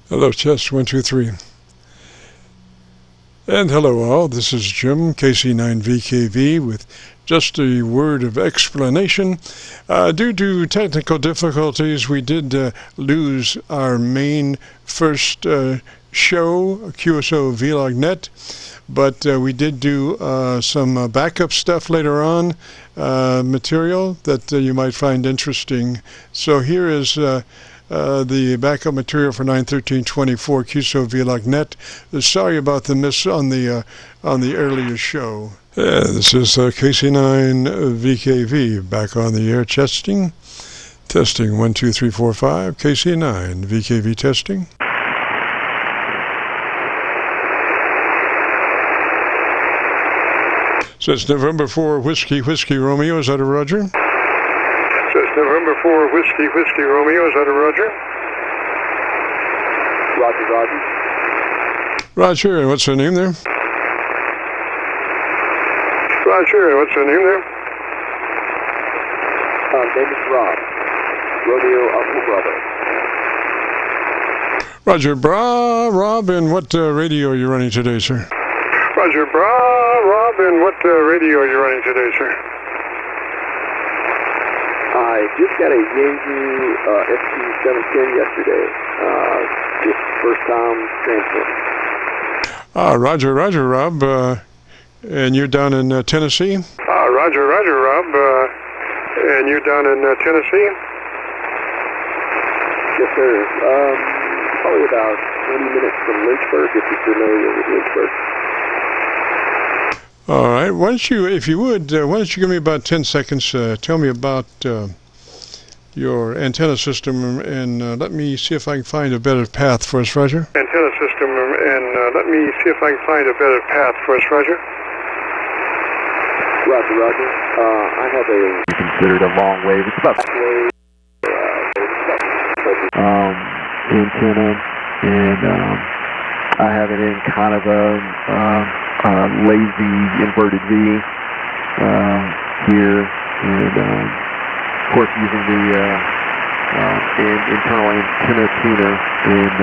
Hello, test 1, 2, 3. And hello all, this is Jim, KC9VKV, with just a word of explanation. Due to technical difficulties, we did lose our main first show, Qso-Vlog net, but we did do some backup stuff later on, material that you might find interesting. So here is the backup material for 9/13/24 Qso-Vlog net. Sorry about the miss on the earlier show. This is KC9VKV back on the air testing. Testing 1, 2, 3, 4, 5. KC9VKV testing. So it's November 4 Whiskey Romeo. Is that a Roger? Says November 4 Whiskey Romeo. Is that a Roger? Roger. Roger, and what's the name there? Roger, and what's the name there? Name is Rob. Rodeo Alpha Bravo. Roger, Rob, and what radio are you running today, sir? Roger, Rob, and what radio are you running today, sir? I just got a Yaesu FT710 yesterday. Just first time transmitting. Roger, Rob. And you're down in Tennessee? Roger, Rob. And you're down in Tennessee? Yes, sir. Probably about 20 minutes from Lynchburg, if you're familiar with Lynchburg. All right. Why don't you, if you would, why don't you give me about 10 seconds, tell me about your antenna system, and let me see if I can find a better path for us, Roger. Antenna system, and let me see if I can find a better path for us, Roger. Roger. I have a considered a long wave. It's about antenna, and I have it in kind of a lazy inverted V here, and of course using the internal antenna tuner, and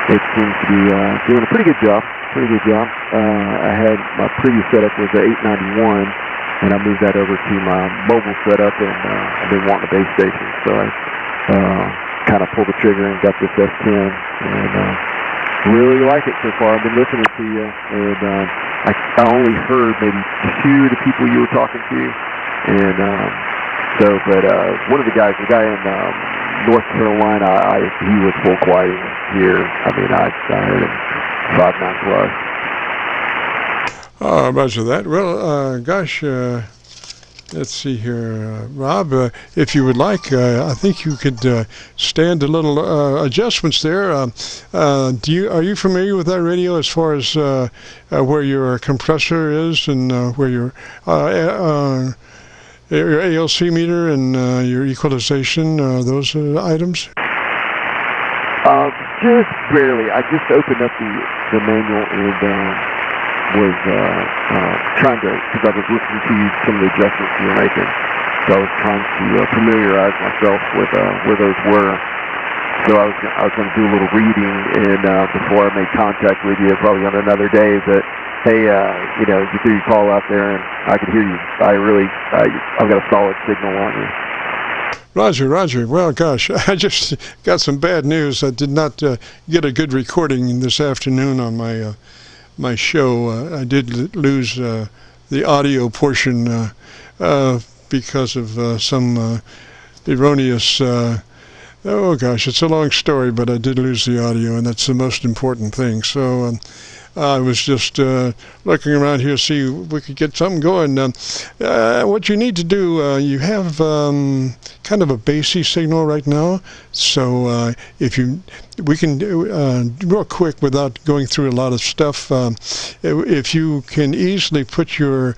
it seems to be doing a pretty good job. I had my previous setup was the 891, and I moved that over to my mobile setup, and I've been wanting a base station, so I kind of pulled the trigger and got this S10, and really like it so far. I've been listening to you, and I only heard maybe 2 of the people you were talking to, and but one of the guy in North Carolina, he was full quiet here. I mean, I heard him 5.9 plus. Roger that. Well, gosh, let's see here, Rob. If you would like, I think you could stand a little adjustments there. Are you familiar with that radio as far as where your compressor is and where your ALC meter and your equalization, those items? Just barely. I just opened up the manual and was trying to, because I was listening to some of the adjustments you were making, so I was trying to familiarize myself with where those were. So I was going to do a little reading, and before I made contact with you, probably on another day, that hey, you threw your call out there, and I could hear you. I've got a solid signal on you. Roger. Well, gosh, I just got some bad news. I did not get a good recording this afternoon on my show. I did lose the audio portion because of some erroneous. Oh gosh, it's a long story, but I did lose the audio, and that's the most important thing. So I was just looking around here to see if we could get something going. What you need to do, you have kind of a bassy signal right now, so we can real quick without going through a lot of stuff. If you can easily put your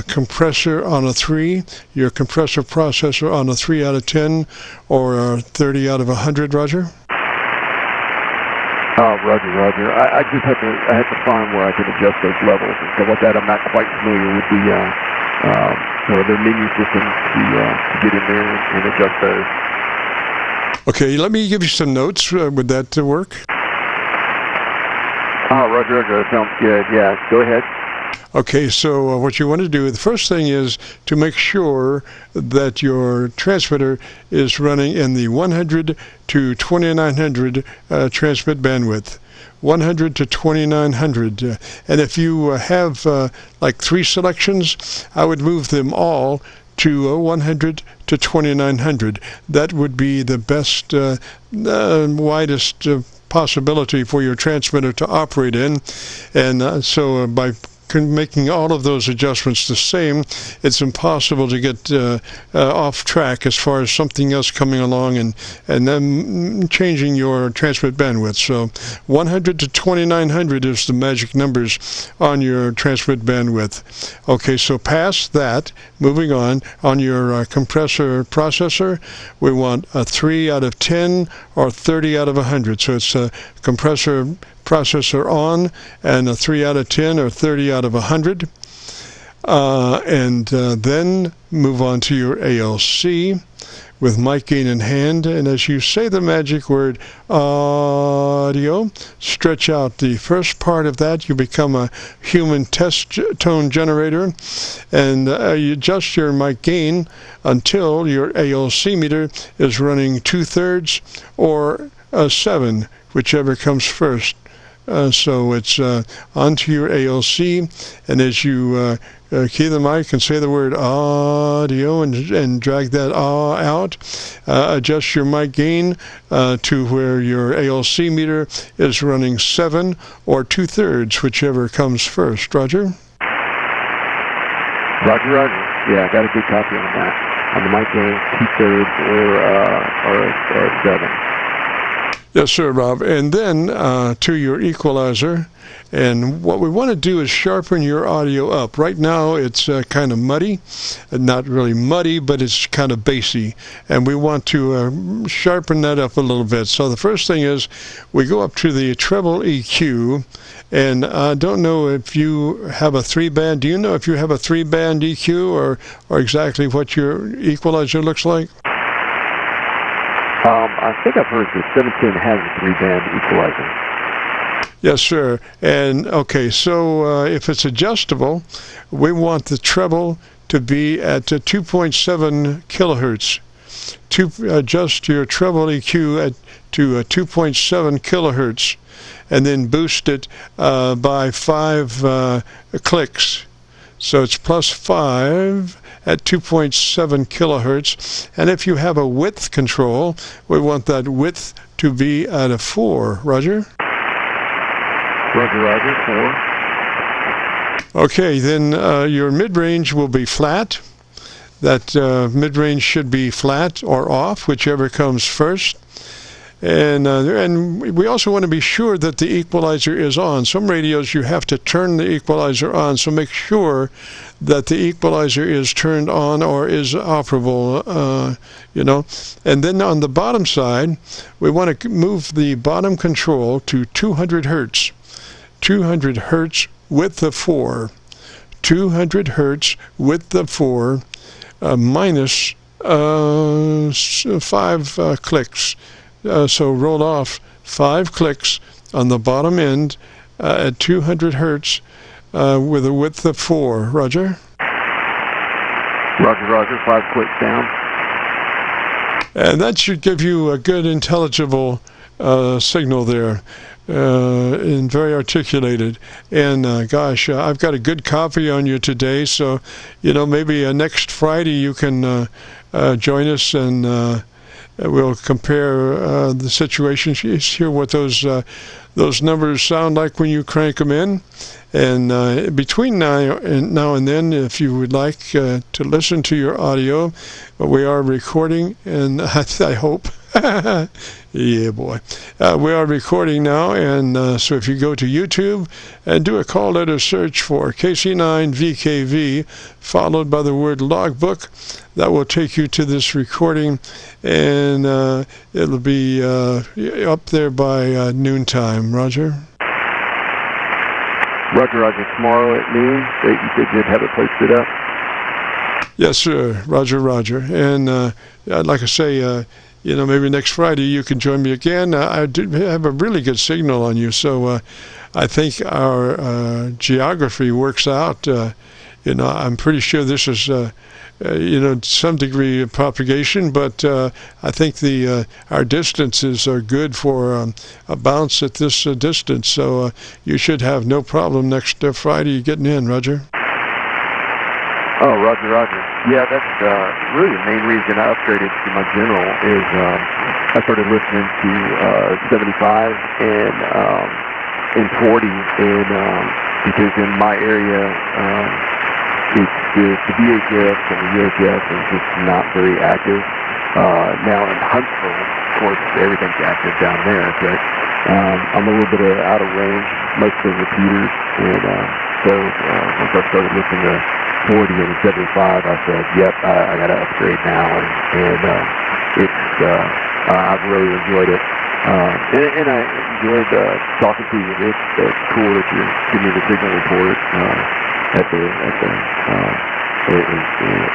compressor on a 3, your compressor processor on a 3 out of 10, or 30 out of 100, Roger. Roger. I just have to find where I can adjust those levels. And so with that, I'm not quite familiar with the menu system to get in there and adjust those. Okay, let me give you some notes. Would that work? Oh, Roger, that sounds good. Yeah, go ahead. Okay, so what you want to do, the first thing is to make sure that your transmitter is running in the 100 to 2900 transmit bandwidth. 100 to 2900. And if you have like 3 selections, I would move them all to 100 to 2900. That would be the best, widest possibility for your transmitter to operate in. And so by making all of those adjustments the same, it's impossible to get off track as far as something else coming along and then changing your transmit bandwidth. So 100 to 2900 is the magic numbers on your transmit bandwidth. Okay, so past that, moving on your compressor processor, we want a 3 out of 10 or 30 out of 100. So it's a compressor processor on and a 3 out of 10 or 30 out of 100. Then move on to your ALC with mic gain in hand, and as you say the magic word audio, stretch out the first part of that. You become a human test tone generator, and you adjust your mic gain until your ALC meter is running 2/3 or 7, whichever comes first. So it's onto your ALC, and as you key the mic and say the word audio and drag that out, adjust your mic gain to where your ALC meter is running 7 or 2/3, whichever comes first. Roger? Roger. Yeah, I got a good copy on that. On the mic gain, 2/3 or 7. Yes, sir, Rob. And then to your equalizer. And what we want to do is sharpen your audio up. Right now it's kind of muddy. Not really muddy, but it's kind of bassy. And we want to sharpen that up a little bit. So the first thing is we go up to the treble EQ. And I don't know if you have a 3-band. Do you know if you have a 3-band EQ or exactly what your equalizer looks like? I think I've heard the 710 has a 3-band equalizer. Yes, sir. And okay, so if it's adjustable, we want the treble to be at 2.7 kilohertz. To adjust your treble EQ to 2.7 kilohertz, and then boost it by 5 clicks. So it's +5 at 2.7 kilohertz. And if you have a width control, we want that width to be at a 4. Roger? Roger, 4. Okay, then your mid-range will be flat. That mid-range should be flat or off, whichever comes first. And we also want to be sure that the equalizer is on. Some radios you have to turn the equalizer on, so make sure that the equalizer is turned on or is operable, And then on the bottom side, we want to move the bottom control to 200 hertz. 200 hertz with the 4. 200 hertz with the 4 minus 5 clicks. So roll off 5 clicks on the bottom end at 200 hertz with a width of 4. Roger? Roger, 5 clicks down. And that should give you a good intelligible signal there. And very articulated. And gosh, I've got a good copy on you today, so maybe next Friday you can join us and we'll compare the situation, hear what those numbers sound like when you crank them in. And between now and then, if you would like to listen to your audio, we are recording, and I hope. Yeah, boy. We are recording now, and so if you go to YouTube and do a call letter search for KC9VKV, followed by the word logbook, that will take you to this recording, and it'll be up there by noontime. Roger? Roger, tomorrow at noon, you said you'd have it posted up? Yes, sir. Roger. And like I say, maybe next Friday you can join me again. I do have a really good signal on you, so I think our geography works out. I'm pretty sure this is, some degree of propagation, but I think our distances are good for a bounce at this distance. So you should have no problem next Friday getting in, Roger. Oh, Roger. Yeah, that's really the main reason I upgraded to my general is I started listening to 75 and 40, and because in my area, it's the VHF and the UHF is just not very active. Now in Huntsville, of course, everything's active down there, but I'm a little bit out of range, most of the repeaters, and so once I started listening to 40 and 75, I said, yep, I got to upgrade now, and I've really enjoyed it. And I enjoyed talking to you, Rick. It's cool that you're giving me the signal report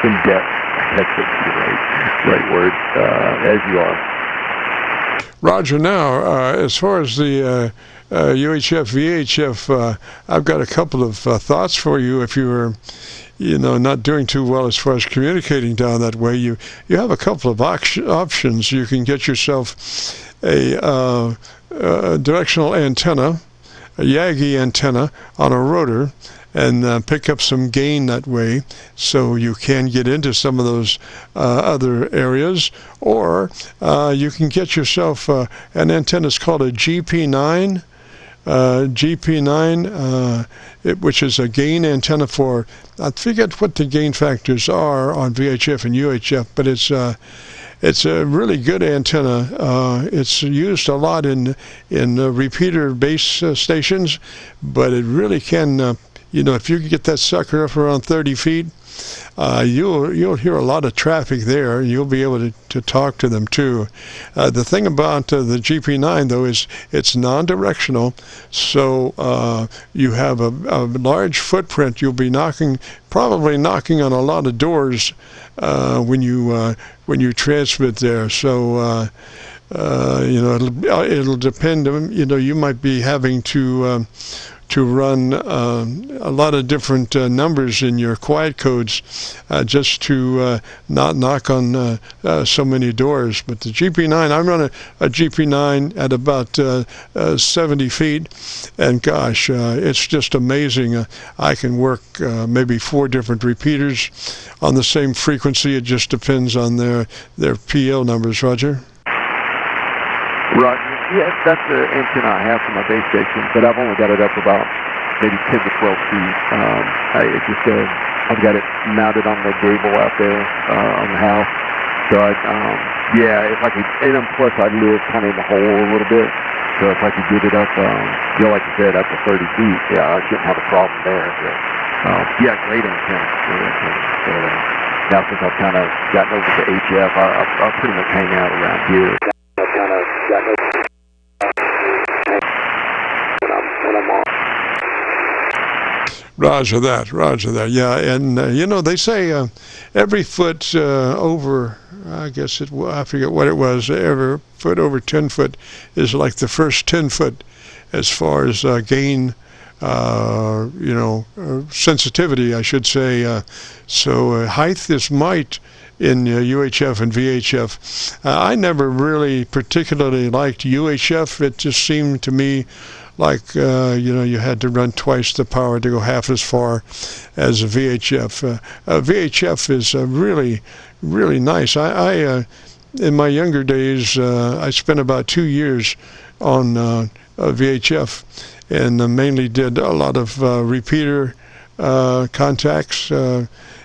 in depth. That's the right word, as you are. Roger. Now, as far as the UHF, VHF, I've got a couple of thoughts for you. If you were, not doing too well as far as communicating down that way, you have a couple of options. You can get yourself a directional antenna, a Yagi antenna on a rotor, and pick up some gain that way, so you can get into some of those other areas. Or you can get yourself an antenna. It's called a GP9. Which is a gain antenna for, I forget what the gain factors are on VHF and UHF, but it's a really good antenna. It's used a lot in repeater base stations, but it really can, if you can get that sucker up around 30 feet, you'll hear a lot of traffic there. You'll be able to talk to them too. The thing about the GP9 though is it's non-directional, so you have a large footprint. You'll be probably knocking on a lot of doors when you transmit there. So it'll depend. You might be having to run a lot of different numbers in your quiet codes just to not knock on so many doors. But the GP9, I run a GP9 at about 70 feet, and gosh, it's just amazing. I can work maybe 4 different repeaters on the same frequency. It just depends on their PL numbers, Roger. Roger. Yes, that's the antenna I have for my base station, but I've only got it up about maybe 10 to 12 feet. I've got it mounted on the gable out there on the house. So if I could, and plus I live kind of in the hole a little bit. So if I could get it up, like you said, up to 30 feet, I shouldn't have a problem there. But, great antenna. So now since I've kind of gotten over to HF, I pretty much hang out around here. I've kind of gotten over when I'm on. Roger that. Yeah, and they say every foot over, I forget what it was, every foot over 10 foot is like the first 10 foot as far as gain, sensitivity, I should say. So height is might in UHF and VHF. I never really particularly liked UHF. It just seemed to me like you had to run twice the power to go half as far as a VHF. VHF is really, really nice. I in my younger days, I spent about 2 years on VHF, and mainly did a lot of repeater contacts.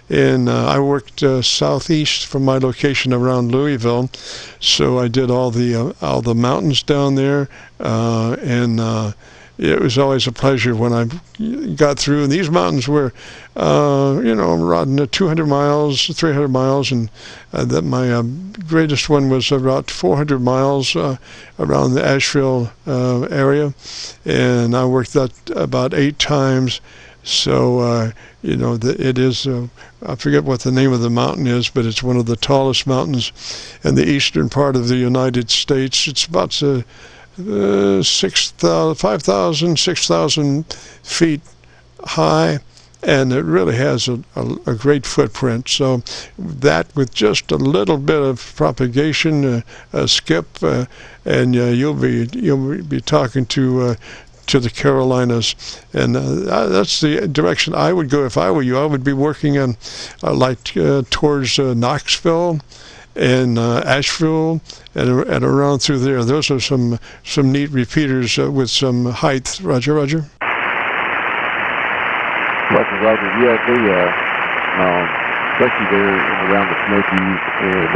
And I worked southeast from my location around Louisville, so I did all the mountains down there, and it was always a pleasure when I got through. And these mountains were, around 200 miles, 300 miles, and that my greatest one was about 400 miles around the Asheville area, and I worked that about 8 times. So, it is, I forget what the name of the mountain is, but it's one of the tallest mountains in the eastern part of the United States. It's about 5,000, 6,000 feet high, and it really has a great footprint. So that, with just a little bit of propagation, skip, and you'll be talking to the Carolinas, and that's the direction I would go if I were you. I would be working on towards Knoxville and Asheville and around through there. Those are some neat repeaters with some height. Roger. Roger. Yeah, they especially there around the Smokies and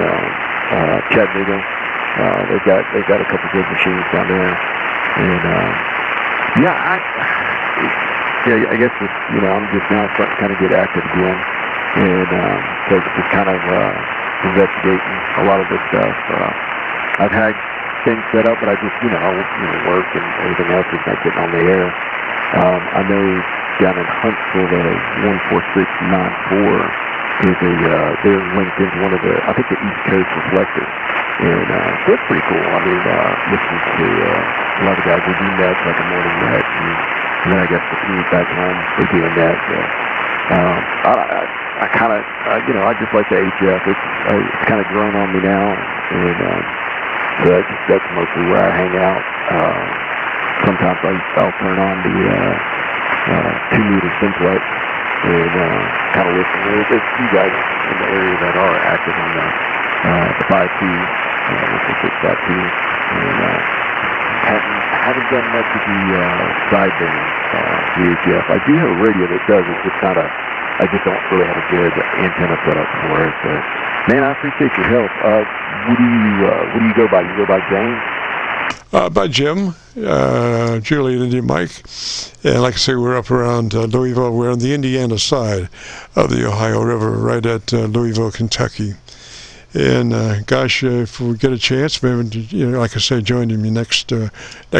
Chattanooga, they've got a couple good machines down there, and I guess it's, I'm just now starting to kind of get active again, and so just kind of investigating a lot of this stuff. I've had things set up, but I just work and everything else is not getting on the air. I know down in Huntsville, the 14694 is they're linked into one of I think the East Coast reflectors, and so it's pretty cool. I mean, listening to a lot of guys who do that, like a morning net, and then I guess the commute back home, they're doing that. So, I kind of, I just like the HF. It's kind of grown on me now, and so that's mostly where I hang out. Sometimes I'll turn on the 2-meter simplex and kind of listen. There's a few guys in the area that are active on the 5P, 6.2, and haven't done much of the sideband VHF. I do have a radio that does. It's just not I just don't really have a good antenna set up for it. But man, I appreciate your help. What do you go by? You go by James? By Jim, Julian, and Mike. And like I say, we're up around Louisville. We're on the Indiana side of the Ohio River, right at Louisville, Kentucky. And if we get a chance, maybe like I say, join me next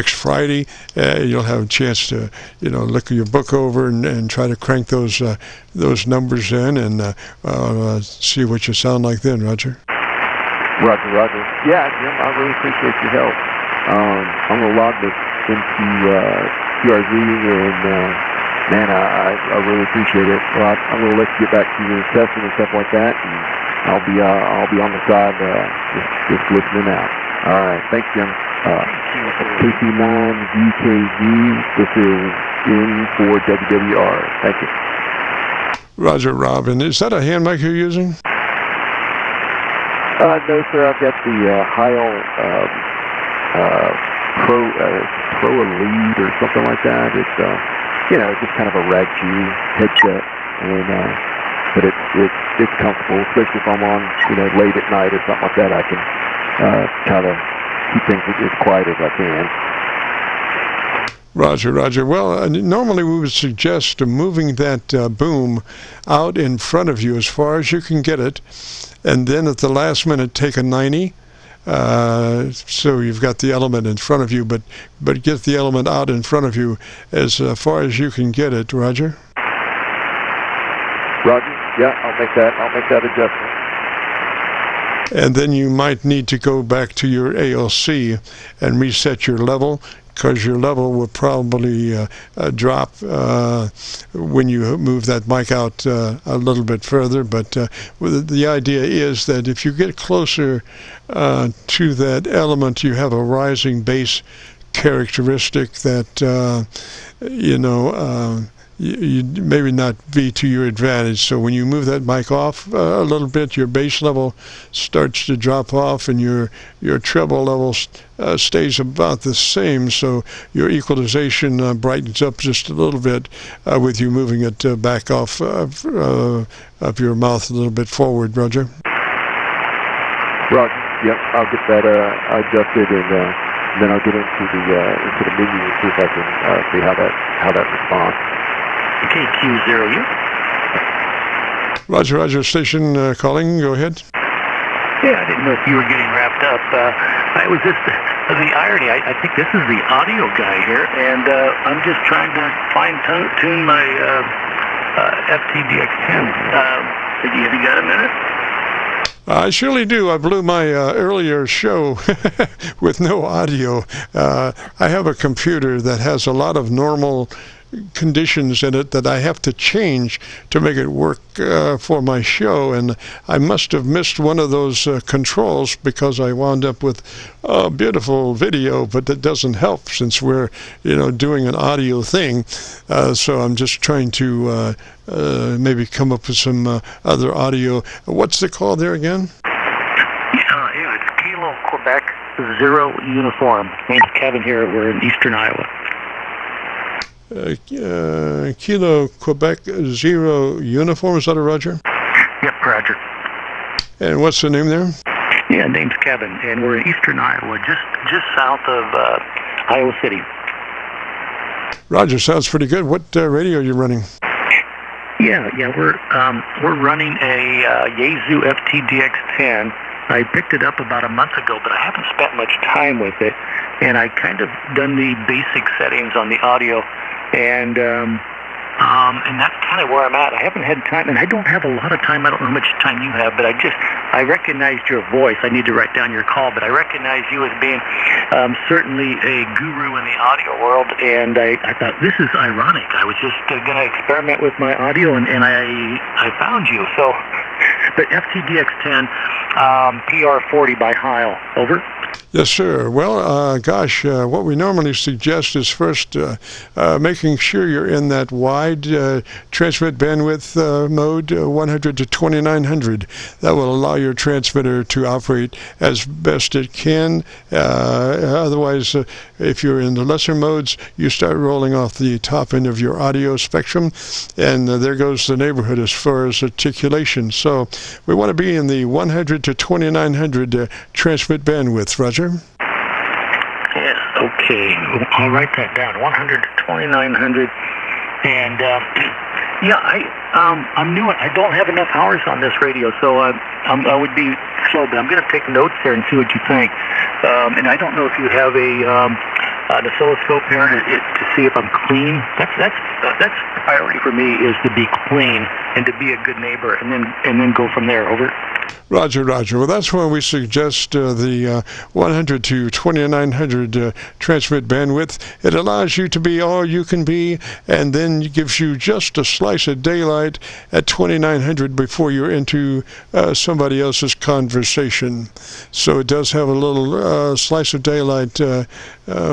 Friday. You'll have a chance to look your book over and try to crank those numbers in and see what you sound like then, Roger. Roger. Yeah, Jim, I really appreciate your help. I'm gonna log this into QRZ, and man, I really appreciate it. Well, I'm gonna let you get back to your testing and stuff like that, and I'll be on the side just listening out. All right, thanks, Jim. KC9VKV. This is in for WWR. Thank you. Roger, Rob. And is that a hand mic you're using? No, sir. I've got the Heil Pro Elite or something like that. It's just kind of a rag chew headset, and but it's comfortable, especially if I'm on late at night or something like that. I can kind of keep things as quiet as I can. Roger. Well, normally we would suggest moving that boom out in front of you as far as you can get it, and then at the last minute take a 90. So you've got the element in front of you, but get the element out in front of you as far as you can get it. Roger. Yeah, I'll make that adjustment. And then you might need to go back to your ALC and reset your level, because your level will probably drop when you move that mic out a little bit further. But the idea is that if you get closer to that element, you have a rising bass characteristic that you maybe not be to your advantage. So when you move that mic off a little bit, your bass level starts to drop off, and your treble level stays about the same. So your equalization brightens up just a little bit with you moving it back off of your mouth a little bit forward. Roger. Roger. Yep, I'll get that adjusted, and then I'll get into the menu and see if I can see how that responds. Okay, Q0U. Roger, station calling. Go ahead. Yeah, I didn't know if you were getting wrapped up. I was just, the irony, I think this is the audio guy here, and I'm just trying to fine-tune my FTDX10. Have you got a minute? I surely do. I blew my earlier show with no audio. I have a computer that has a lot of normal conditions in it that I have to change to make it work for my show, and I must have missed one of those controls because I wound up with a beautiful video, but that doesn't help since we're doing an audio thing. So I'm just trying to maybe come up with some other audio. What's the call there again? Yeah, it's Kilo Quebec 0 Uniform. Name's Kevin here. We're in eastern Iowa. Kilo Quebec 0 Uniform, is that a Roger? Yep, Roger. And what's the name there? Yeah, name's Kevin, and we're in eastern Iowa, just south of Iowa City. Roger, sounds pretty good. What radio are you running? Yeah, we're running a Yaesu FTDX10. I picked it up about a month ago, but I haven't spent much time with it, and I kind of done the basic settings on the audio, and that's kind of where I'm at. I haven't had time, and I don't have a lot of time. I don't know how much time you have, but I recognized your voice. I need to write down your call, but I recognize you as being certainly a guru in the audio world, and I thought, this is ironic. I was just going to experiment with my audio, and I found you. So, but FTDX10, PR40 by Heil. Over. Yes, sir. Well, what we normally suggest is first making sure you're in that wide transmit bandwidth mode, 100 to 2900. That will allow your transmitter to operate as best it can. Otherwise, if you're in the lesser modes, you start rolling off the top end of your audio spectrum, and there goes the neighborhood as far as articulation. So we want to be in the 100 to 2900 transmit bandwidth. Roger? Yes, okay. I'll write that down. 100 to 2900. And, I'm new. I don't have enough hours on this radio, so I would be slow, but I'm going to take notes here and see what you think. And I don't know if you have an oscilloscope here to see if I'm clean. That's priority for me, is to be clean and to be a good neighbor, and then go from there. Over. Roger. Well, that's why we suggest the 100 to 2900 transmit bandwidth. It allows you to be all you can be, and then gives you just a slice of daylight at 2900 before you're into somebody else's conversation. So it does have a little slice of daylight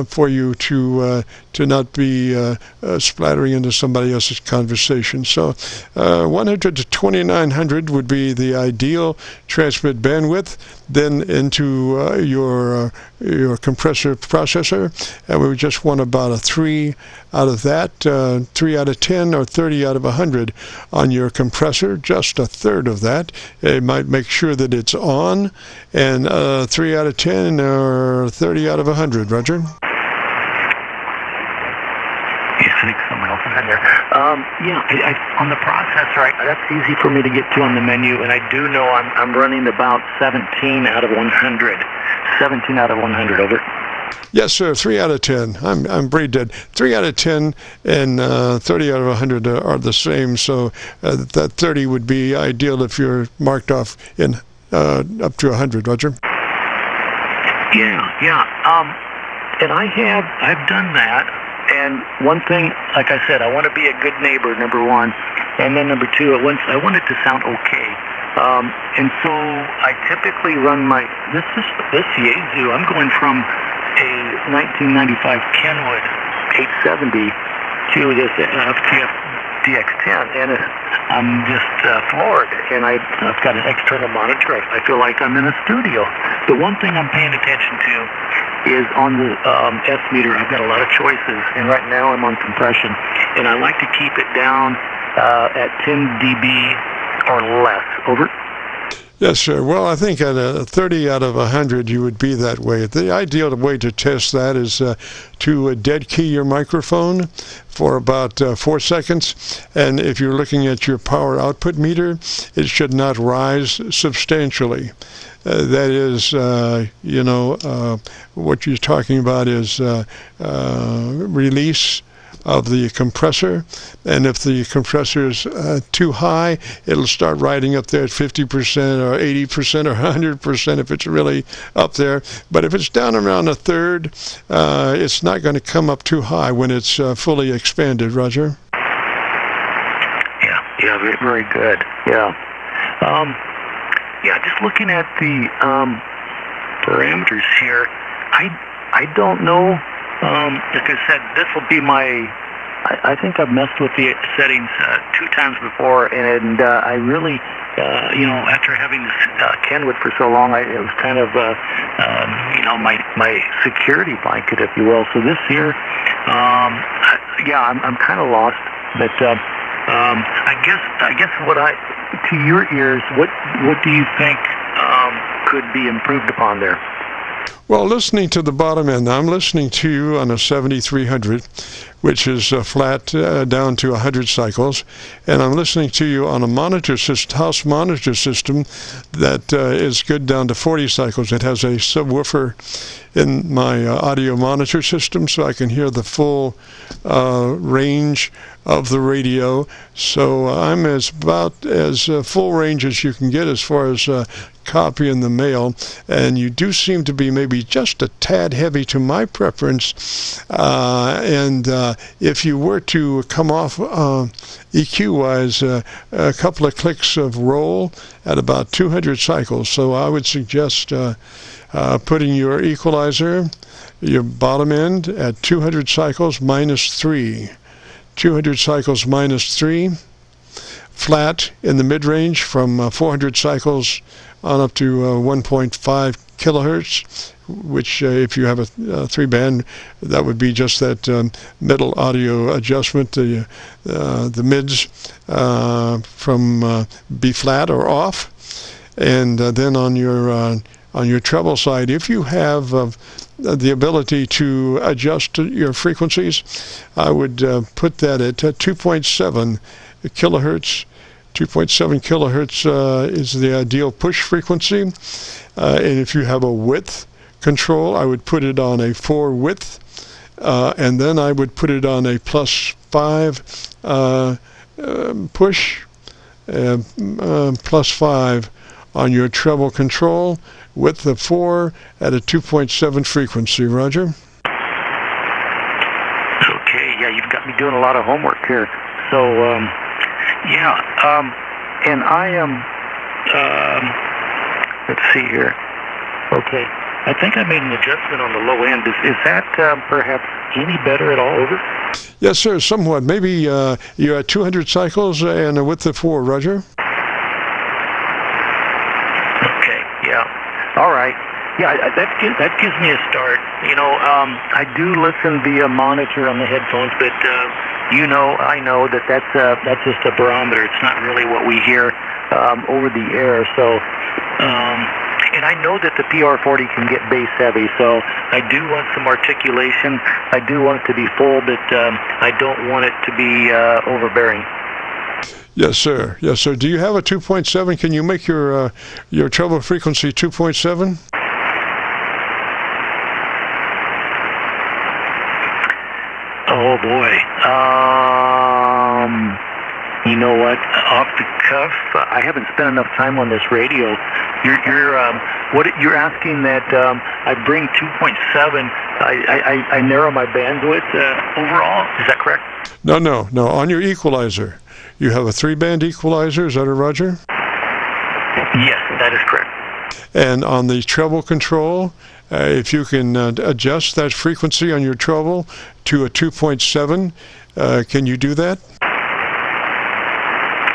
for you to not be splattering into somebody else's conversation. So 100 to 2900 would be the ideal transmit bandwidth. Then into your compressor processor, and we would just want about a 3 out of that, 3 out of 10 or 30 out of 100 on your compressor, just a third of that. It might make sure that it's on, and 3 out of 10 or 30 out of 100. Roger? I think someone else is in there. On the processor, that's easy for me to get to on the menu, and I do know I'm running about 17 out of 100. 17 out of 100, over. Yes, sir. 3 out of 10. I'm brain dead. 3 out of 10 and 30 out of 100 are the same. So that 30 would be ideal if you're marked off in up to 100. Roger. And I've done that. And one thing, like I said, I want to be a good neighbor, number one. And then number two, I want it to sound okay. And so I typically run this Yaesu, I'm going from a 1995 Kenwood 870 to this FTF DX10, and I'm just floored. And I've got an external monitor. I feel like I'm in a studio. The one thing I'm paying attention to is on the S meter. I've got a lot of choices, and right now I'm on compression, and I like to keep it down at 10 dB or less. Over. Yes, sir. Well, I think at a 30 out of 100, you would be that way. The ideal way to test that is to dead key your microphone for about 4 seconds. And if you're looking at your power output meter, it should not rise substantially. That is, what you're talking about is release of the compressor, and if the compressor is too high, it'll start riding up there at 50% or 80% or 100% if it's really up there. But if it's down around a third, it's not going to come up too high when it's fully expanded, Roger. Yeah, very good. Yeah. Just looking at the parameters here, I don't know. Like I said, this will be I think I've messed with the settings 2 times before, and I really, after having this Kenwood for so long, it was kind of, my security blanket, if you will. So this year, I'm kind of lost. But I guess to your ears, what do you think could be improved upon there? Well, listening to the bottom end, I'm listening to you on a 7300, which is flat down to 100 cycles, and I'm listening to you on a house monitor system that is good down to 40 cycles. It has a subwoofer in my audio monitor system, so I can hear the full range of the radio. So I'm about as full range as you can get as far as copy in the mail, and you do seem to be maybe just a tad heavy to my preference, and if you were to come off EQ-wise, a couple of clicks of roll at about 200 cycles. So I would suggest putting your equalizer, your bottom end, at 200 cycles minus 3. 200 cycles minus 3. Flat in the mid-range from 400 cycles on up to 1.5 kilohertz, which if you have a 3-band, that would be just that middle audio adjustment, the mids from B flat or off. And then on your treble side, if you have the ability to adjust your frequencies, I would put that at 2.7 kilohertz. 2.7 kilohertz is the ideal push frequency, and if you have a width control, I would put it on a 4 width, and then I would put it on a +5 push, +5 on your treble control, width of 4 at a 2.7 frequency. Roger? Okay, you've got me doing a lot of homework here. So, and I am, let's see here. Okay, I think I made an adjustment on the low end. Is that perhaps any better at all, over? Yes, sir, somewhat. Maybe you're at 200 cycles and a width of 4, Roger? Okay, all right. That gives me a start. I do listen via monitor on the headphones, but I know that's just a barometer. It's not really what we hear over the air. So, and I know that the PR40 can get bass heavy. So I do want some articulation. I do want it to be full, but I don't want it to be overbearing. Yes, sir. Yes, sir. Do you have a 2.7? Can you make your treble frequency 2.7? Oh boy. You know what? Off the cuff, I haven't spent enough time on this radio. You're asking that I bring 2.7. I narrow my bandwidth overall. Is that correct? No. On your equalizer, you have a 3-band equalizer. Is that a Roger? Yes, that is correct. And on the treble control, if you can adjust that frequency on your treble to a 2.7, can you do that?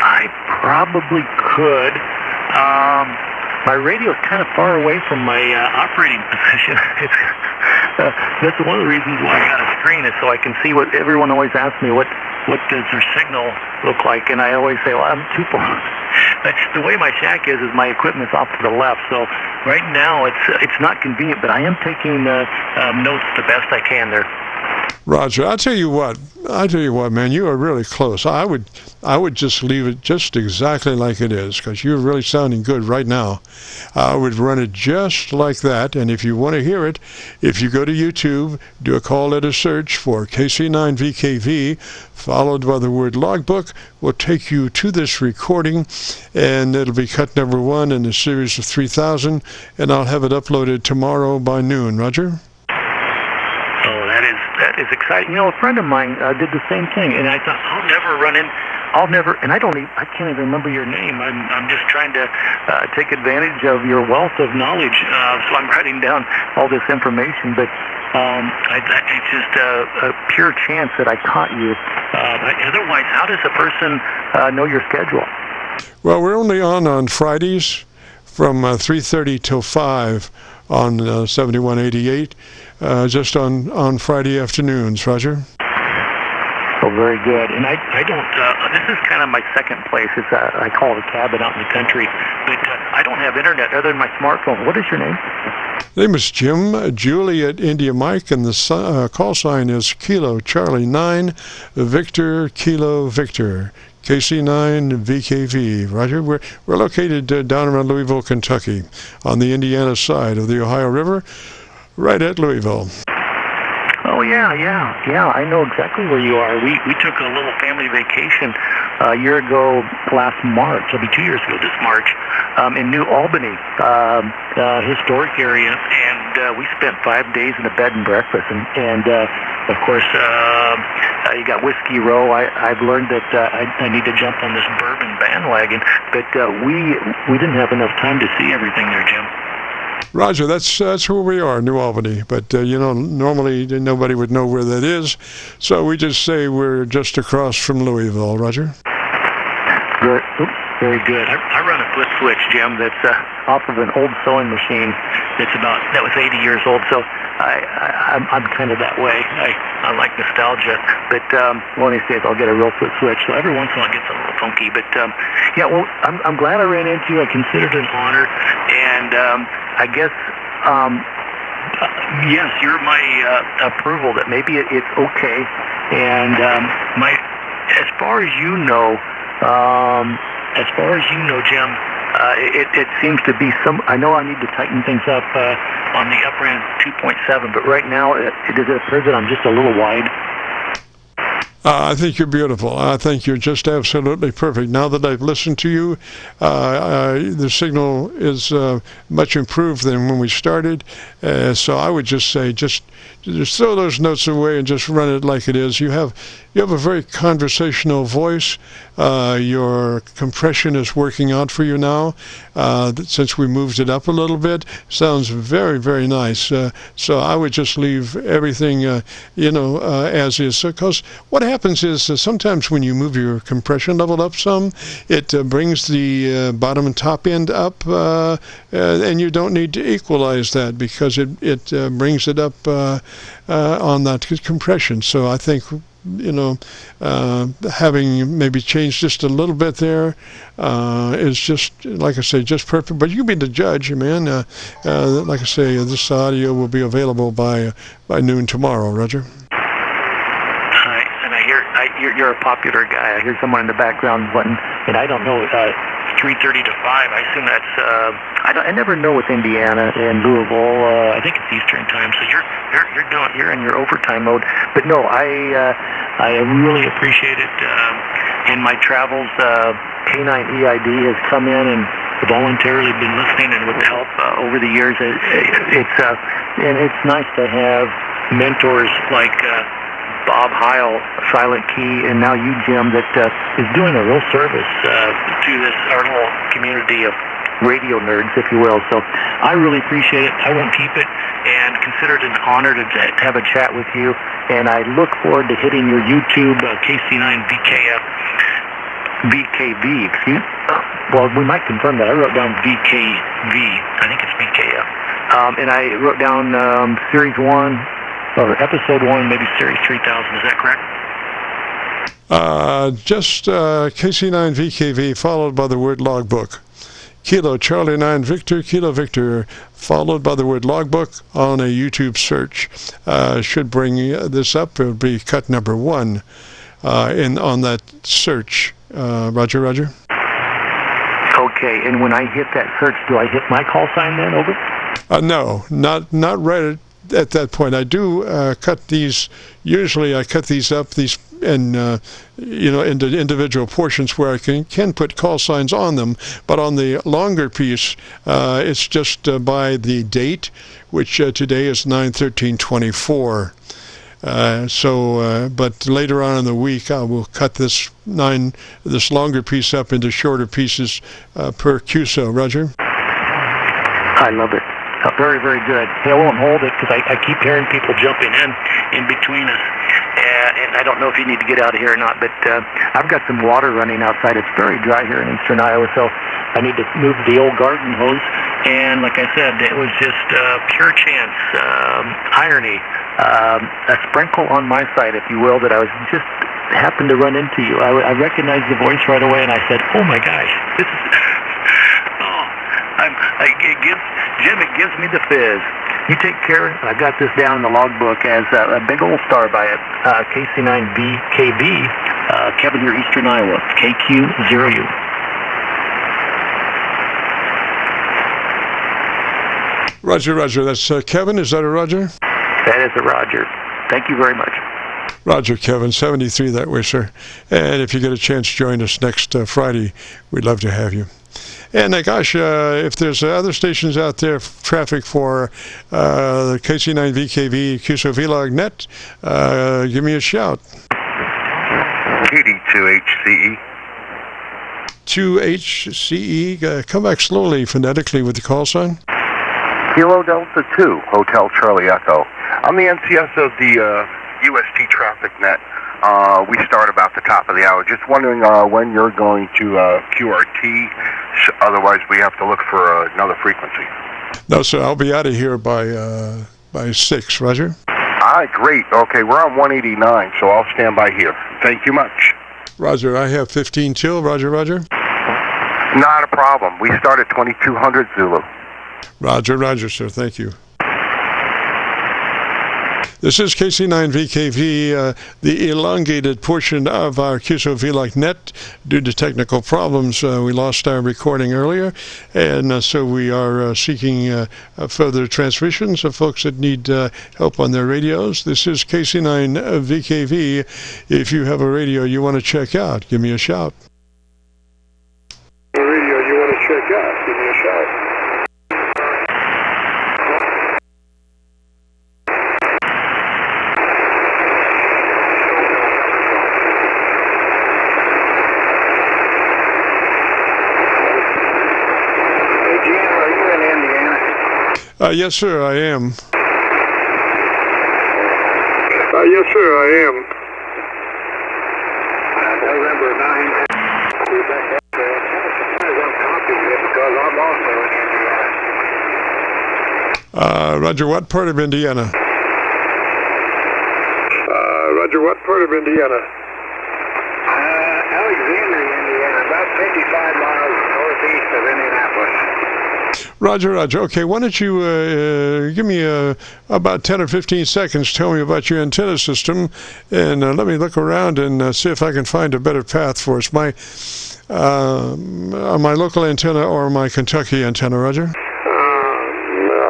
I probably could. My radio is kind of far away from my operating position. That's one of the reasons why I got a screen, is so I can see what everyone always asks me, what does their signal look like? And I always say, well, I'm too far. The way my shack is my equipment's off to the left, so right now it's not convenient, but I am taking notes the best I can there. Roger, I tell you what, man, you are really close. I would just leave it just exactly like it is, because you're really sounding good right now. I would run it just like that, and if you want to hear it, if you go to YouTube, do a call letter search for KC9VKV, followed by the word logbook, will take you to this recording, and it'll be cut number 1 in a series of 3,000, and I'll have it uploaded tomorrow by noon. Roger? That is exciting. A friend of mine did the same thing, and I thought, and I can't even remember your name. I'm just trying to take advantage of your wealth of knowledge, so I'm writing down all this information, but it's just a pure chance that I caught you. Otherwise, how does a person know your schedule? Well, we're only on Fridays from 3:30 till 5 on 7188. Just on Friday afternoons, Roger. Oh, very good. And I don't, this is kind of my second place. I call it a cabin out in the country, but I don't have internet other than my smartphone. What is your name? Name is Jim, Juliet India Mike, and the call sign is Kilo Charlie 9, Victor Kilo Victor. KC9VKV, Roger. We're located down around Louisville, Kentucky, on the Indiana side of the Ohio River, right at Louisville. Oh, yeah. I know exactly where you are. We took a little family vacation a year ago last March. It'll be 2 years ago this March, in New Albany, historic area, and we spent 5 days in a bed and breakfast. And of course, you got Whiskey Row. I've learned that I need to jump on this bourbon bandwagon, but we didn't have enough time to see everything there, Jim. Roger, that's where we are, New Albany. But, normally nobody would know where that is, so we just say we're just across from Louisville, Roger. Very good. I run a flip switch, Jim, that's off of an old sewing machine that was 80 years old, so I'm kind of that way. I like nostalgia, but one of these days I'll get a real flip switch, so every once in a while it gets a little funky, but I'm glad I ran into you. I consider it an honor, and I guess yes, you're my approval that maybe it's okay, and as far as you know, Jim, it seems to be I know I need to tighten things up on the upper end 2.7, but right now it appears that I'm just a little wide. I think you're beautiful. I think you're just absolutely perfect. Now that I've listened to you, the signal is much improved than when we started. So I would just say, just throw those notes away and just run it like it is. You have a very conversational voice. Your compression is working out for you now. Since we moved it up a little bit, sounds very, very nice. So I would just leave everything, as is. Because what happens is sometimes when you move your compression level up some, it brings the bottom and top end up, and you don't need to equalize that because it brings it up on that compression. So I think having maybe changed just a little bit there is just, like I say, just perfect. But you be the judge, man. Like I say, this audio will be available by noon tomorrow, Roger. And I hear you're a popular guy. I hear someone in the background button, and I don't know. 3:30 to 5. I assume that's. I never know with Indiana and Louisville. I think it's Eastern time. So you're in your overtime mode. But no, I really appreciate it. In my travels, K9EID has come in and voluntarily been listening, and with help over the years, it's nice to have mentors like Bob Heil, Silent Key, and now you, Jim, that is doing a real service to our little community of radio nerds, if you will. So I really appreciate it. I won't keep it, and consider it an honor to have a chat with you. And I look forward to hitting your YouTube, KC9VKV. Excuse. Well, we might confirm that. I wrote down VKV. I think it's VKF. And I wrote down Series 1. Or episode 1, maybe series 3000, is that correct? Just KC9VKV followed by the word logbook. Kilo Charlie 9 Victor, Kilo Victor, followed by the word logbook on a YouTube search. Should bring this up. It would be cut number 1 on that search. Roger, Roger. Okay, and when I hit that search, do I hit my call sign then? Over? No, not right at that point. I do cut these. Usually, I cut these up into individual portions where I can put call signs on them. But on the longer piece, it's just by the date, which today is 9/13/24. But later on in the week, I will cut this longer piece up into shorter pieces per QSO. Roger. I love it. Very, very good. I won't hold it because I keep hearing people jumping in between us. And I don't know if you need to get out of here or not, but I've got some water running outside. It's very dry here in eastern Iowa, so I need to move the old garden hose. And like I said, it was just pure chance, irony, a sprinkle on my side, if you will, that I was just happened to run into you. I recognized the voice right away, and I said, "Oh my gosh, this is." It gives me the fizz. You take care. I got this down in the logbook as a big old star by it. KC9VKV, Kevin, here, Eastern Iowa, KQ0U. Roger, Roger. That's Kevin. Is that a Roger? That is a Roger. Thank you very much. Roger, Kevin, 73 that way, sir. And if you get a chance, join us next Friday. We'd love to have you. And gosh, if there's other stations out there, traffic for the KC9VKV Qso-Vlog net, give me a shout. PD2HCE. 2HCE. Come back slowly, phonetically, with the call sign. Kilo Delta 2, Hotel Charlie Echo. I'm the NCS of the UST traffic net. We start about the top of the hour. Just wondering when you're going to QRT. Otherwise, we have to look for another frequency. No, sir. I'll be out of here by 6. Roger. All right, great. Okay, we're on 189, so I'll stand by here. Thank you much. Roger. I have 15 till. Roger, Roger. Not a problem. We start at 2200 Zulu. Roger, Roger, sir. Thank you. This is KC9VKV, the elongated portion of our Qso-Vlog net. Due to technical problems, we lost our recording earlier, and so we are seeking further transmissions of folks that need help on their radios. This is KC9VKV. If you have a radio you want to check out, give me a shout. Radio you want to check out, give me a shout. Yes, sir, I am. Yes, sir, I am. November 9. Roger, what part of Indiana? Roger, what part of Indiana? Alexandria, Indiana, about 55 miles northeast of Indianapolis. Roger, Roger. Okay, why don't you give me about 10 or 15 seconds, tell me about your antenna system, and let me look around and see if I can find a better path for us. My local antenna or my Kentucky antenna, Roger?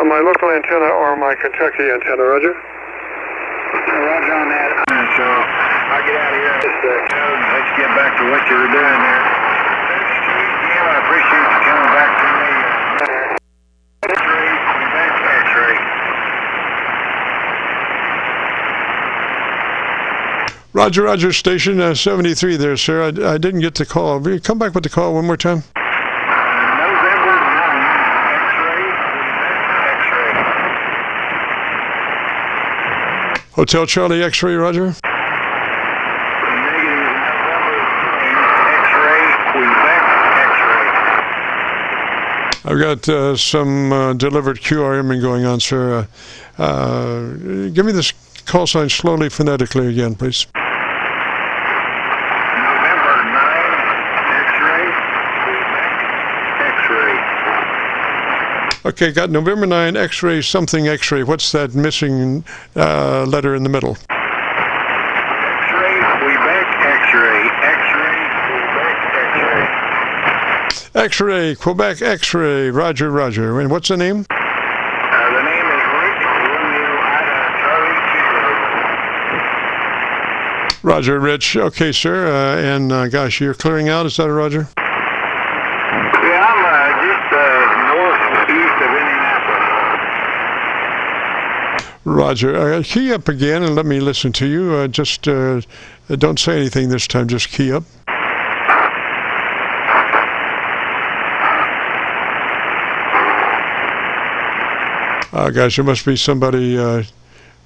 My local antenna or my Kentucky antenna, Roger? Roger on that. So I'll get out of here. Just let's get back to what you were doing there. Yeah, I appreciate you coming back to me. Roger, Roger, station 73 there, sir. I didn't get the call. Will you come back with the call one more time? November 9, X-ray. Hotel Charlie X-ray, Roger. Negative November X-ray, Quebec X-ray. I've got some delivered QRM going on, sir. Give me this call sign slowly, phonetically again, please. Okay, got November 9, X-ray, something X-ray. What's that missing letter in the middle? X-ray, Quebec, X-ray, X-ray, Quebec, X-ray. X-ray, Quebec, X-ray. Roger, roger. And what's the name? The name is Rick Romeo Ida Charlie Kilo. Roger, Rich. Okay, sir. And gosh, you're clearing out. Is that a Roger? Yeah, I'm just northeast of Indianapolis. Roger. Key up again and let me listen to you. Just don't say anything this time. Just key up. Gosh, there must be somebody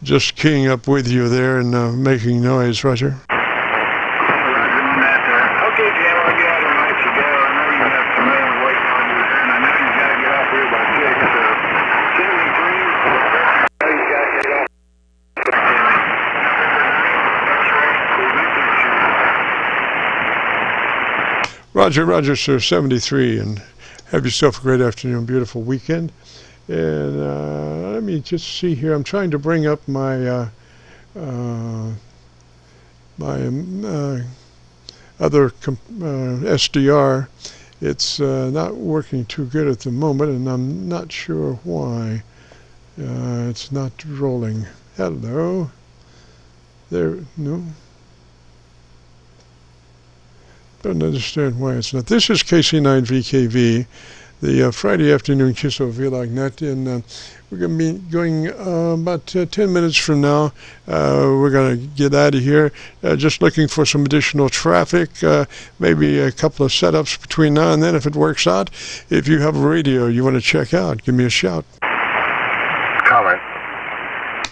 just keying up with you there and making noise, Roger. Roger on that there. Okay, Jim, I'll get out and let you go. I know you have some men waiting on you there, and I know you've got to get off here by 6, so send me 3. I know you've got to get off. Roger, roger, sir. 73, and have yourself a great afternoon, beautiful weekend. And let me just see here. I'm trying to bring up my other SDR. It's not working too good at the moment, and I'm not sure why. It's not rolling. Hello. There. No. Don't understand why it's not. This is KC9VKV. The Friday afternoon Qso-Vlog net, and we're going to be going about 10 minutes from now. We're going to get out of here. Just looking for some additional traffic, maybe a couple of setups between now and then if it works out. If you have a radio you want to check out, give me a shout. Comment.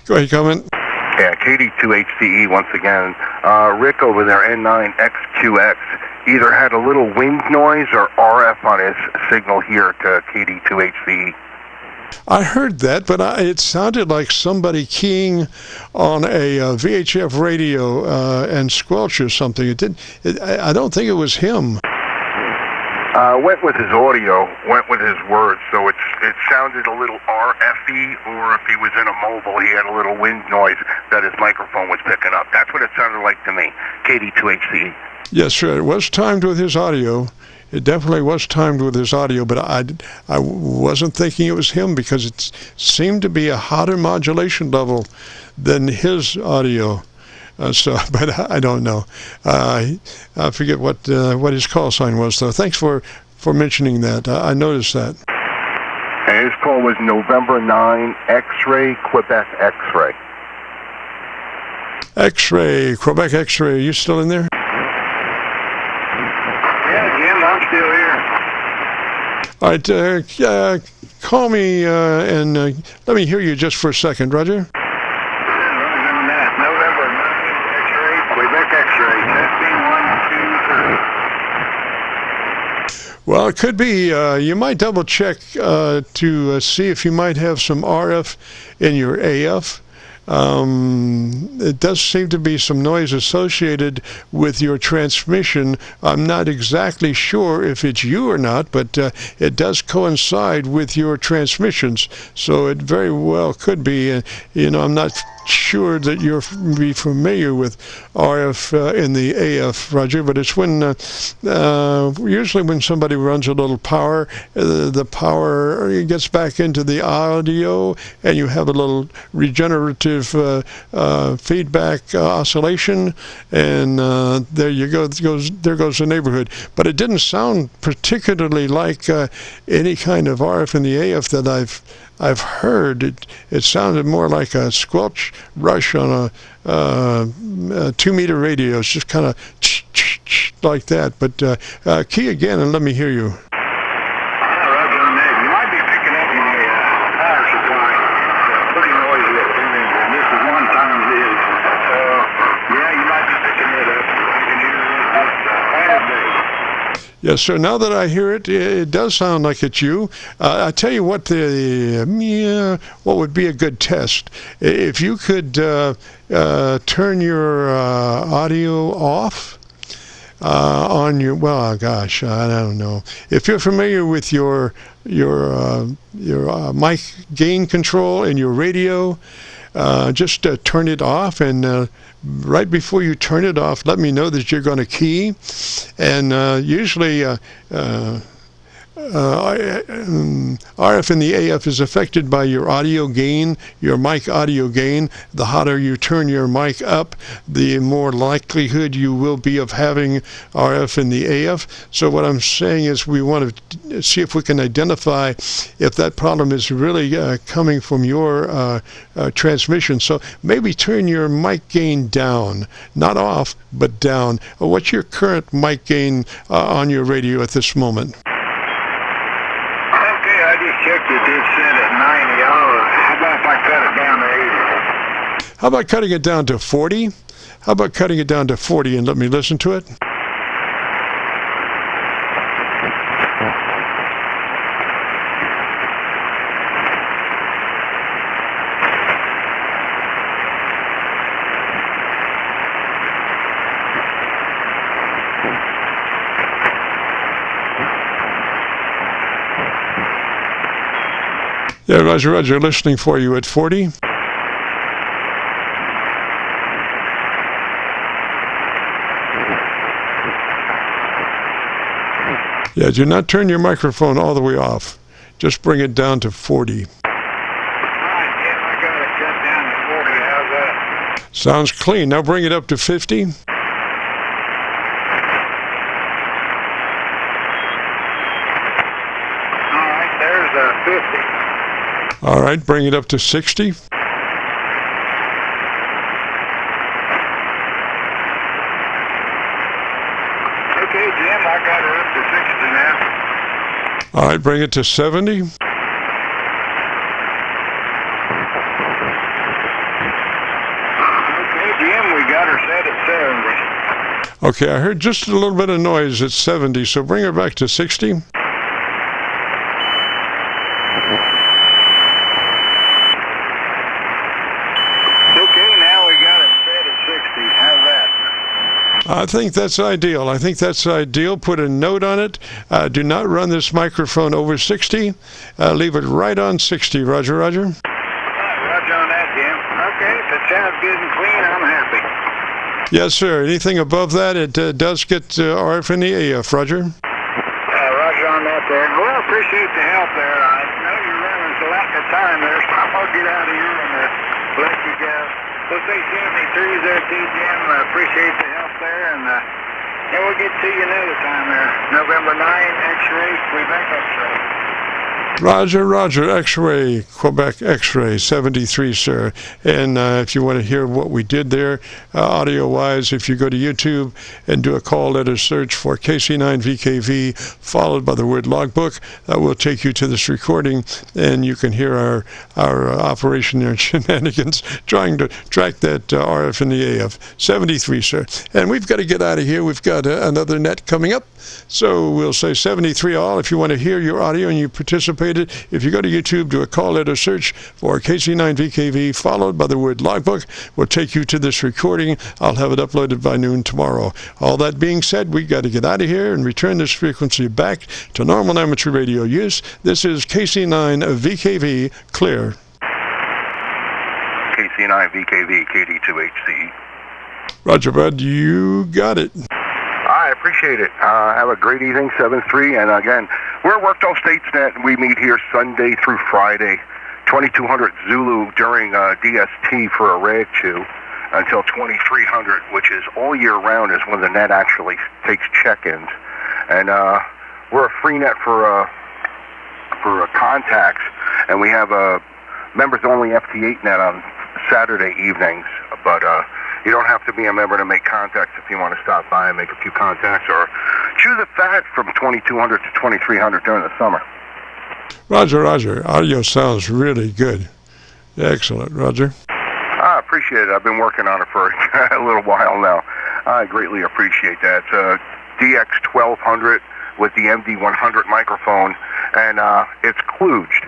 Go ahead, comment. Yeah, KD2HCE once again. Rick over there, N9XQX, either had a little wind noise or RF on his signal here to KD2HCE. I heard that, but it sounded like somebody keying on a VHF radio and squelch or something. I don't think it was him. Went with his audio, went with his words, so it sounded a little RF-y, or if he was in a mobile, he had a little wind noise that his microphone was picking up. That's what it sounded like to me, KD2HCE. Yes, sir. It was timed with his audio. It definitely was timed with his audio, but I wasn't thinking it was him because it seemed to be a hotter modulation level than his audio. But I don't know. I forget what his call sign was, though. Thanks for mentioning that. I noticed that. And his call was November 9, X-ray, Quebec X-ray. X-ray, Quebec X-ray. Are you still in there? Yeah, Jim, I'm still here. All right, call me and let me hear you just for a second, Roger. Well, it could be. You might double check to see if you might have some RF in your AF. It does seem to be some noise associated with your transmission. I'm not exactly sure if it's you or not, but it does coincide with your transmissions, so it very well could be. I'm not sure that you're be familiar with RF in the AF, Roger, but it's when usually when somebody runs a little power, the power gets back into the audio, and you have a little regenerative feedback oscillation, and there you go. There goes the neighborhood. But it didn't sound particularly like any kind of RF in the AF that I've heard. It sounded more like a squelch rush on a 2-meter radio. It's just kind of like that. But key again and let me hear you. Roger on that. You might be picking up my power supply. It's pretty noisy up in there. This is one time it is. Yeah, you might be picking it up. You can hear it quite a bit. Yes, sir. Now that I hear it, it does sound like it's you. I tell you what, what would be a good test? If you could turn your audio off, on your, well, gosh, I don't know. If you're familiar with your mic gain control in your radio, just turn it off, and right before you turn it off, let me know that you're going to key. And usually RF and the AF is affected by your audio gain, your mic audio gain. The hotter you turn your mic up, the more likelihood you will be of having RF in the AF. So what I'm saying is we want to see if we can identify if that problem is really coming from your transmission. So maybe turn your mic gain down, not off, but down. What's your current mic gain on your radio at this moment? Checked it, did set at 90. How about if I cut it down to 80? How about cutting it down to 40? How about cutting it down to 40 and let me listen to it? Yeah, Roger, listening for you at 40. Yeah, do not turn your microphone all the way off. Just bring it down to 40. All right, Jim, I got it cut down to 40. How's that? Sounds clean. Now bring it up to 50. All right, there's 50. All right, bring it up to 60. Okay, Jim, I got her up to 60 now. All right, bring it to 70. Okay, Jim, we got her set at 70. Okay, I heard just a little bit of noise at 70, so bring her back to 60. I think that's ideal. Put a note on it. Do not run this microphone over 60. Leave it right on 60. Roger. Roger on that, Jim. Okay, if it sounds good and clean, I'm happy. Yes, sir. Anything above that, it does get RF in the AF. Roger. Roger on that there. Well, appreciate the help there. I know you're running a lack of time there, so I'm going to get out of here and let you go. We'll say 73 there, Jim. I appreciate the help there, and we'll get to you another time there. November 9, X-ray, Quebec X-ray. Roger, X-ray, Quebec X-ray, 73, sir. And if you want to hear what we did there, audio-wise, if you go to YouTube and do a call letter search for KC9VKV, followed by the word logbook, that will take you to this recording, and you can hear our operation and shenanigans trying to track that RF in the AF. 73, sir. And we've got to get out of here. We've got another net coming up. So we'll say 73 all. If you want to hear your audio and you participated, if you go to YouTube, do a call letter search for KC9VKV, followed by the word logbook, will take you to this recording. I'll have it uploaded by noon tomorrow. All that being said, we got to get out of here and return this frequency back to normal amateur radio use. This is KC9VKV, clear. KC9VKV, KD2HC. Roger, bud, you got it. I appreciate it. Have a great evening, 7-3. And again, we're Workdale Statesnet. We meet here Sunday through Friday, 2200 Zulu during DST for a rad chew until 2300, which is all year round, is when the net actually takes check-ins. And we're a free net for contacts, and we have a members-only FT8 net on Saturday evenings, but you don't have to be a member to make contacts if you want to stop by and make a few contacts or chew the fat from 2200 to 2300 during the summer. Roger. Audio sounds really good. Excellent, Roger. I appreciate it. I've been working on it for a little while now. I greatly appreciate that. DX1200 with the MD100 microphone, and it's kludged.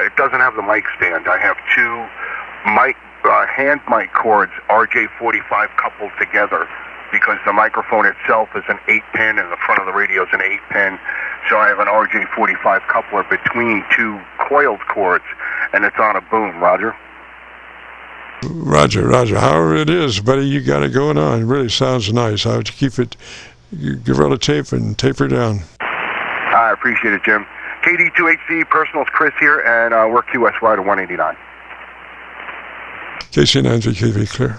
It doesn't have the mic stand. I have two hand mic cords, RJ45 coupled together because the microphone itself is an 8-pin and the front of the radio is an 8-pin. So I have an RJ45 coupler between two coiled cords, and it's on a boom. Roger? Roger, Roger. However it is, buddy, you got it going on. It really sounds nice. I would keep it, give it a tape and taper down. I appreciate it, Jim. KD2HC, Personals Chris here, and we're QS Rider 189. KC9VKV clear.